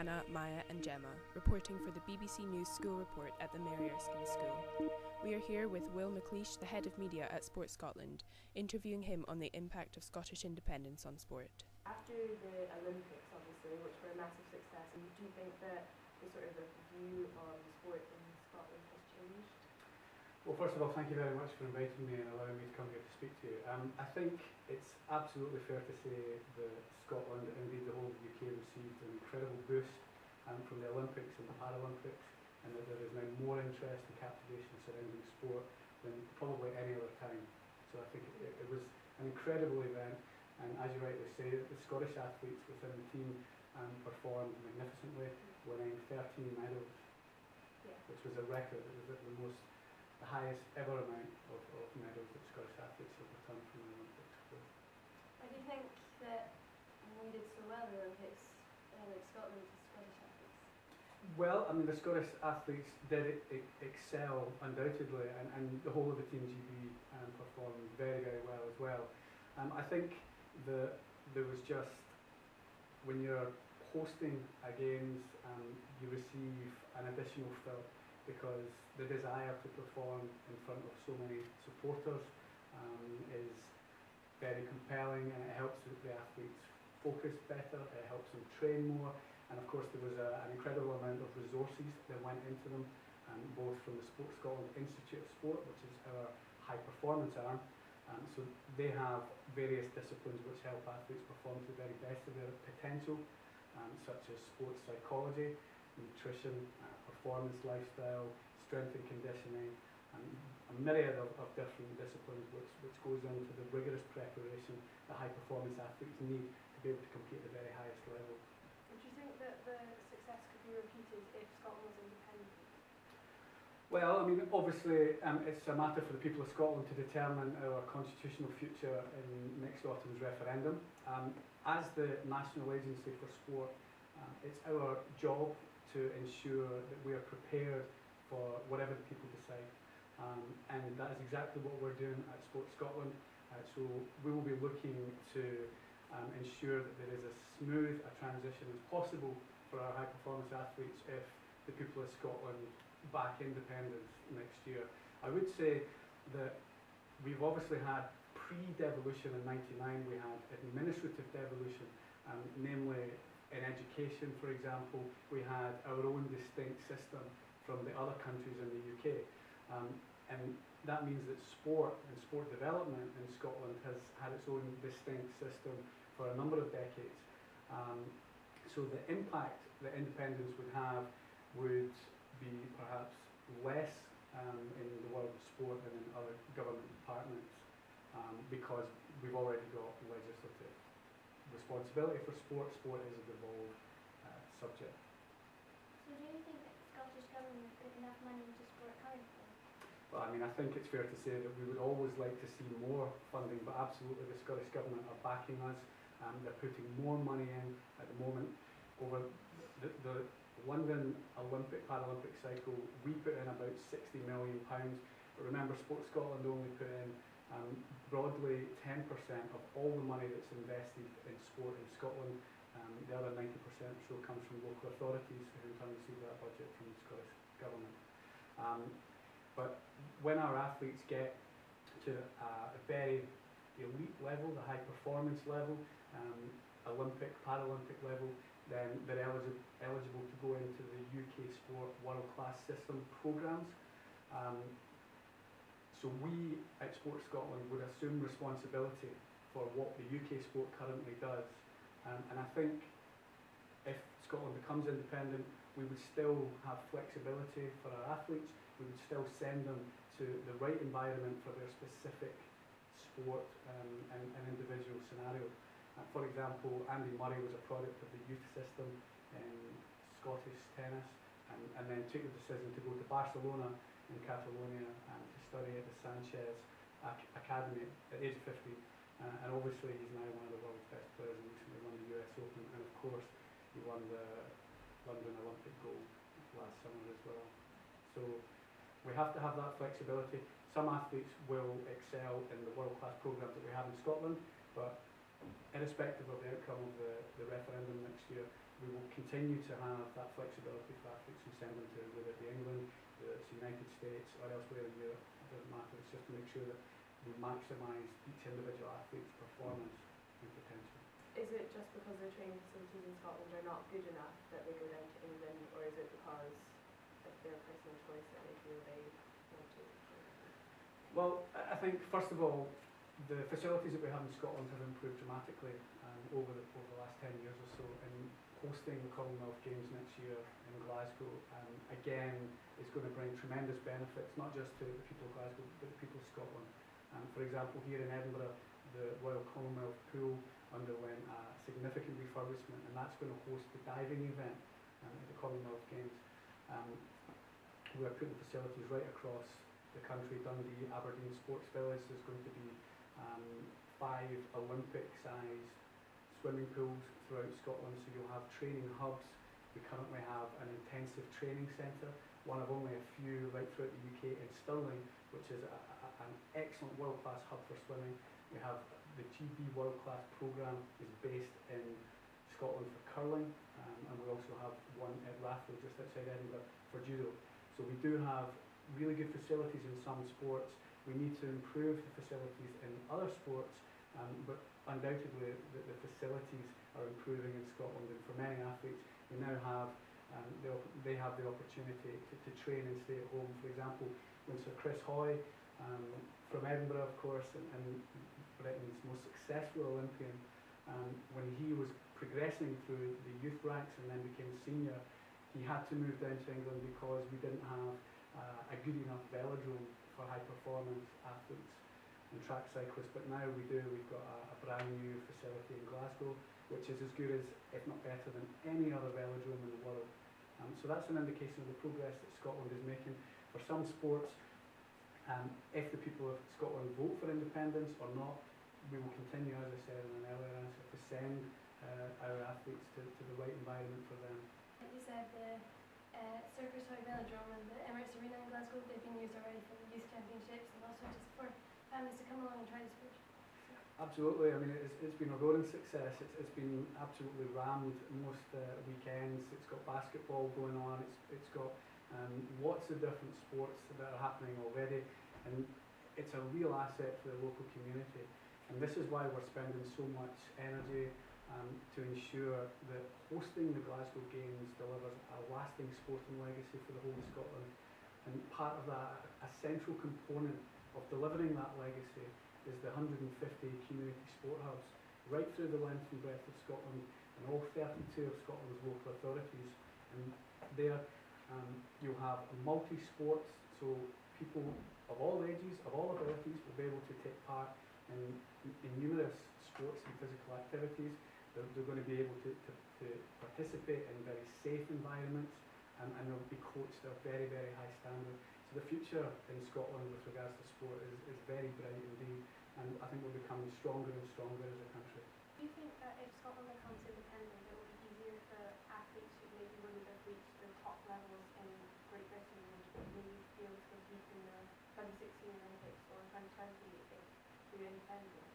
Hannah, Maia and Gemma, reporting for the BBC News School Report at the Maia Erskine School. We are here with Will McLeish, the head of media at Sport Scotland, interviewing him on the impact of Scottish independence on sport. After the Olympics, obviously, which were a massive success, do you think that the sort of the view on sport in Scotland has changed? Well, first of all, thank you very much for inviting me and allowing me to come here to speak to you. I think it's absolutely fair to say that Scotland, and indeed the whole UK, received an incredible boost from the Olympics and the Paralympics, and that there is now more interest and captivation surrounding sport than probably any other time. So I think it was an incredible event, and as you rightly say, the Scottish athletes within the team performed magnificently, winning 13 medals, which was a record. It was the highest ever amount of medals that Scottish athletes have returned from the Olympics. Why do you think that we did so well in the Olympics, like Scotland to Scottish athletes? Well, I mean, the Scottish athletes did excel undoubtedly, and the whole of the Team GB performed very, very well as well. I think that there was just, when you're hosting a games, you receive an additional fill, because the desire to perform in front of so many supporters is very compelling, and it helps the athletes focus better, it helps them train more, and of course there was an incredible amount of resources that went into them, both from the Sport Scotland Institute of Sport, which is our high performance arm. So they have various disciplines which help athletes perform to the very best of their potential, such as sports psychology, nutrition, performance lifestyle, strength and conditioning, and a myriad of different disciplines which goes into the rigorous preparation that high performance athletes need to be able to compete at the very highest level. Do you think that the success could be repeated if Scotland was independent? Well, I mean, obviously it's a matter for the people of Scotland to determine our constitutional future in next autumn's referendum. As the National Agency for Sport, it's our job to ensure that we are prepared for whatever the people decide. And that is exactly what we're doing at Sport Scotland. So we will be looking to ensure that there is as smooth a transition as possible for our high performance athletes if the people of Scotland back independence next year. I would say that we've obviously had pre-devolution in '99, we had administrative devolution, namely in education, for example, we had our own distinct system from the other countries in the UK. And that means that sport and sport development in Scotland has had its own distinct system for a number of decades. So the impact that independence would have would be perhaps less in the world of sport than in other government departments, because we've already got legislative responsibility for sport. Sport is a devolved subject. So do you think that the Scottish government put enough money into sport currently? Well, I mean, I think it's fair to say that we would always like to see more funding, but absolutely the Scottish Government are backing us. They're putting more money in at the moment. Over the London Olympic Paralympic cycle, we put in about £60 million, but remember Sport Scotland only put in broadly 10% of all the money that's invested in sport in Scotland. The other 90% or so comes from local authorities, who in turn receive that budget from the Scottish Government. But when our athletes get to a very elite level, the high performance level, Olympic, Paralympic level, then they're eligible to go into the UK Sport World Class System programmes. So we at Sport Scotland would assume responsibility for what the UK sport currently does. And I think if Scotland becomes independent, we would still have flexibility for our athletes. We would still send them to the right environment for their specific sport and individual scenario. For example, Andy Murray was a product of the youth system in Scottish tennis, and then took the decision to go to Barcelona in Catalonia to study at the Sanchez Academy at age 50. And obviously he's now one of the world's best players, and recently won the US Open, and of course he won the London Olympic gold last summer as well. So we have to have that flexibility. Some athletes will excel in the world-class programmes that we have in Scotland, but irrespective of the outcome of the referendum next year, we will continue to have that flexibility for athletes and send them to whether it be England, whether it's the United States or elsewhere in Europe. It doesn't matter. It's just to make sure that we maximise each individual athlete's performance and potential. Is it just because the training facilities in Scotland are not good enough that they go down to England, or is it because of their personal choice that they feel they want to? Well, I think first of all, the facilities that we have in Scotland have improved dramatically over the last 10 years or so, and hosting the Commonwealth Games next year in Glasgow again is going to bring tremendous benefits, not just to the people of Glasgow but the people of Scotland. For example, here in Edinburgh, the Royal Commonwealth Pool underwent a significant refurbishment, and that's going to host the diving event at the Commonwealth Games. We are putting facilities right across the country. Dundee, Aberdeen Sports Village, there's going to be 5 Olympic-sized swimming pools throughout Scotland, so you'll have training hubs. We currently have an intensive training centre, one of only a few right throughout the UK in Stirling, which is an excellent world-class hub for swimming. We have the GB world-class programme is based in Scotland for curling, and we also have one at Rathlow just outside Edinburgh for judo. So we do have really good facilities in some sports. We need to improve the facilities in other sports, but undoubtedly the facilities are improving in Scotland, and for many athletes we now have they have the opportunity to train and stay at home. For example, when Sir Chris Hoy from Edinburgh, of course, and Britain's most successful Olympian, when he was progressing through the youth ranks and then became senior, he had to move down to England because we didn't have a good enough velodrome for high performance athletes and track cyclists, but now we do. We've got a brand new facility in Glasgow, which is as good as, if not better than, any other velodrome in the world. So that's an indication of the progress that Scotland is making. For some sports, if the people of Scotland vote for independence or not, we will continue, as I said in an earlier answer, to send our athletes to the right environment for them. Like you said, the Circus Hoy Velodrome and the Emirates Arena in Glasgow, they've been used already for the youth championships and also just for families to come along and try the sport. Absolutely. I mean, it's been a roaring success. It's been absolutely rammed most weekends. It's got basketball going on. It's got lots of different sports that are happening already, and it's a real asset for the local community. And this is why we're spending so much energy to ensure that hosting the Glasgow Games delivers a lasting sporting legacy for the whole of Scotland. And part of that, a central component of delivering that legacy, is the 150 community sport hubs right through the length and breadth of Scotland and all 32 of Scotland's local authorities. And there you'll have multi-sports, so people of all ages, of all abilities will be able to take part in numerous sports and physical activities. They're going to be able to participate in very safe environments, and they'll be coached at a very, very high standard. So the future in Scotland with regards to sport is very bright indeed, and I think we're becoming stronger and stronger as a country. Do you think that if Scotland becomes independent, it will be easier for athletes who maybe wouldn't have reached the top levels in Great Britain and maybe be able to compete in the 2016 Olympics or 2020 if we're independent?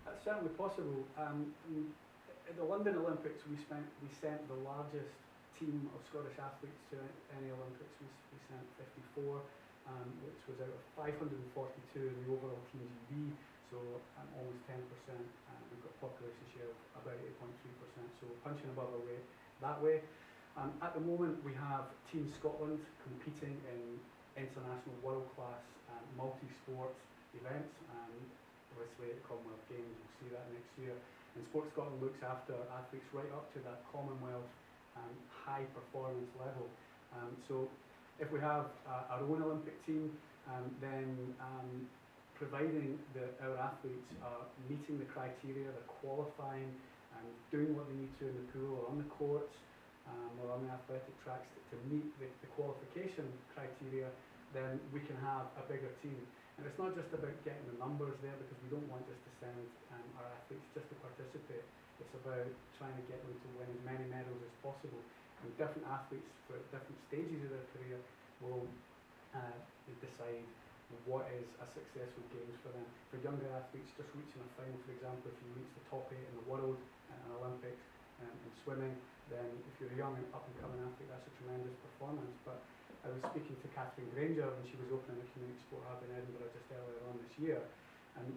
That's certainly possible. At the London Olympics, we sent the largest team of Scottish athletes to any Olympics. We sent 54, which was out of 542 in the overall Team GB, so almost 10%. We've got a population share of about 8.3%, so we're punching above our weight that way. At the moment, we have Team Scotland competing in international world-class multi-sport events. Obviously, at the Commonwealth Games, we'll see that next year. And Sport Scotland looks after athletes right up to that Commonwealth high performance level. So if we have our own Olympic team, then providing that our athletes are meeting the criteria, they're qualifying and doing what they need to in the pool or on the courts or on the athletic tracks to meet the qualification criteria, then we can have a bigger team. And it's not just about getting the numbers there, because we don't want just to send our athletes just to participate. It's about trying to get them to win as many medals as possible. And different athletes for different stages of their career will decide what is a successful games for them. For younger athletes, just reaching a final, for example, if you reach the top 8 in the world at an Olympics, in swimming, then if you're a young and up-and-coming athlete, that's a tremendous performance. But I was speaking to Catherine Granger when she was opening the Community Sport Hub in Edinburgh just earlier on this year, and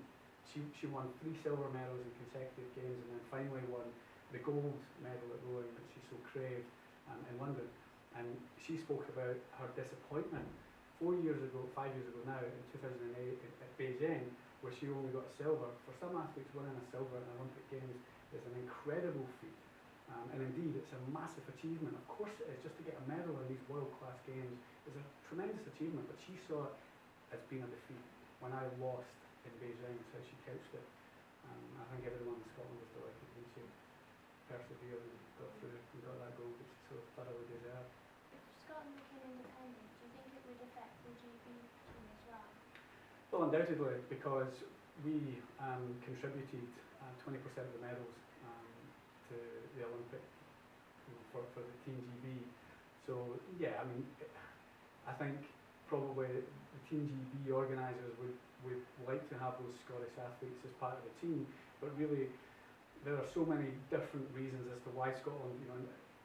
she won 3 silver medals in consecutive games, and then finally won the gold medal at rowing that she so craved in London. And she spoke about her disappointment 5 years ago now, in 2008 at Beijing, where she only got a silver. For some athletes, winning a silver in Olympic Games is an incredible feat. And indeed, it's a massive achievement. Of course it is. Just to get a medal in these world-class games is a tremendous achievement, but she saw it as being a defeat. When I lost in Beijing, is how she couched it. I think everyone in Scotland was delighted when she persevered and got through and got that goal, which she so thoroughly deserved. If Scotland became independent, do you think it would affect the GB team as well? Well, undoubtedly, because we contributed 20% of the medals to the Olympic, for the Team GB. So yeah, I mean, I think probably the Team GB organisers would like to have those Scottish athletes as part of the team, but really there are so many different reasons as to why Scotland,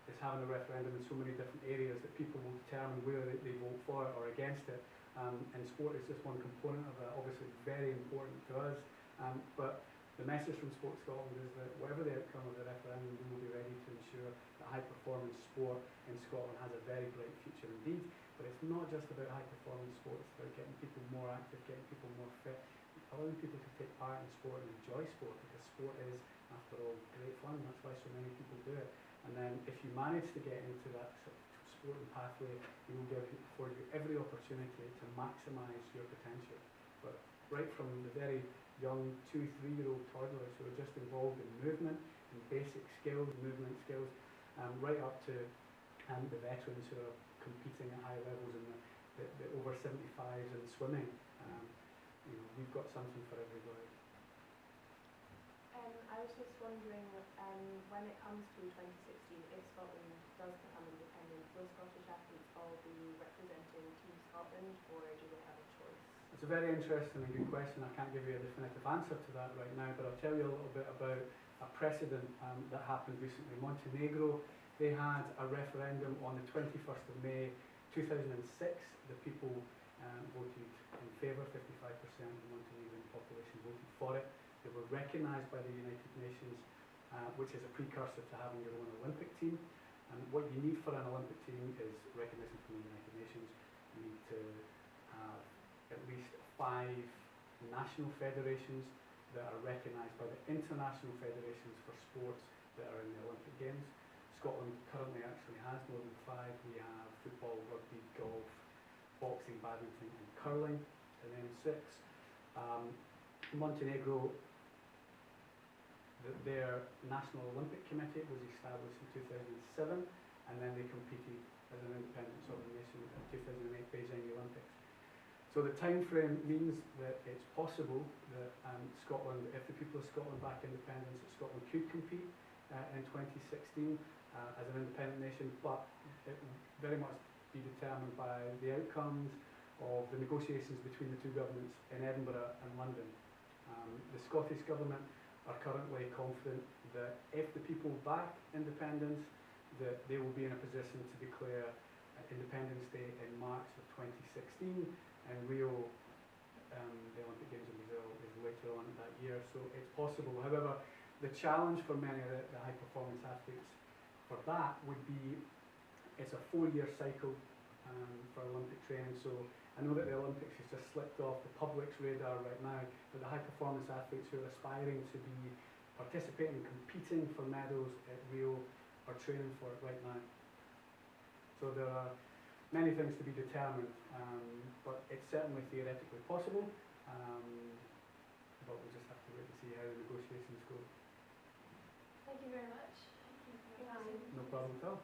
is having a referendum in so many different areas that people will determine whether they vote for it or against it. And sport is just one component of that, obviously very important to us, but the message from Sport Scotland is that whatever the outcome of the referendum, we will be ready to ensure that high-performance sport in Scotland has a very bright future indeed. But it's not just about high-performance sport, it's about getting people more active, getting people more fit, allowing people to take part in sport and enjoy sport, because sport is, after all, great fun. That's why so many people do it. And then if you manage to get into that sort of sporting pathway, it will afford you every opportunity to maximise your potential. But right from the very young 2-3-year-old toddlers who are just involved in movement and basic skills, movement skills, right up to the veterans who are competing at high levels in the over 75s in swimming. We've got something for everybody. I was just wondering, when it comes to 2016, if Scotland does become independent, will Scottish athletes all be representing Team Scotland, or do they have a choice? It's a very interesting and good question. I can't give you a definitive answer to that right now, but I'll tell you a little bit about a precedent that happened recently. Montenegro, they had a referendum on the 21st of May 2006. The people voted in favour, 55% of the Montenegrin population voted for it. They were recognised by the United Nations, which is a precursor to having your own Olympic team. And what you need for an Olympic team is recognition from the United Nations. You need to have at least 5 national federations that are recognised by the international federations for sports that are in the Olympic Games. Scotland currently actually has more than 5. We have football, rugby, golf, boxing, badminton and curling in M6. Montenegro, their National Olympic Committee was established in 2007, and then they competed as an independent sovereign nation at the 2008 Beijing Olympics. So the time frame means that it's possible that Scotland, if the people of Scotland back independence, that Scotland could compete in 2016 as an independent nation, but it will very much be determined by the outcomes of the negotiations between the two governments in Edinburgh and London. The Scottish Government are currently confident that if the people back independence, that they will be in a position to declare Independence Day in March of 2016, and Rio, the Olympic Games in Brazil, is later on that year, so it's possible. However, the challenge for many of the high-performance athletes for that would be, it's a 4-year cycle for Olympic training, so I know that the Olympics has just slipped off the public's radar right now, but the high-performance athletes who are aspiring to be participating, competing for medals at Rio are training for it right now. So there are many things to be determined, but it's certainly theoretically possible, but we'll just have to wait to see how the negotiations go. Thank you very much. Thank you for your time. No problem at all.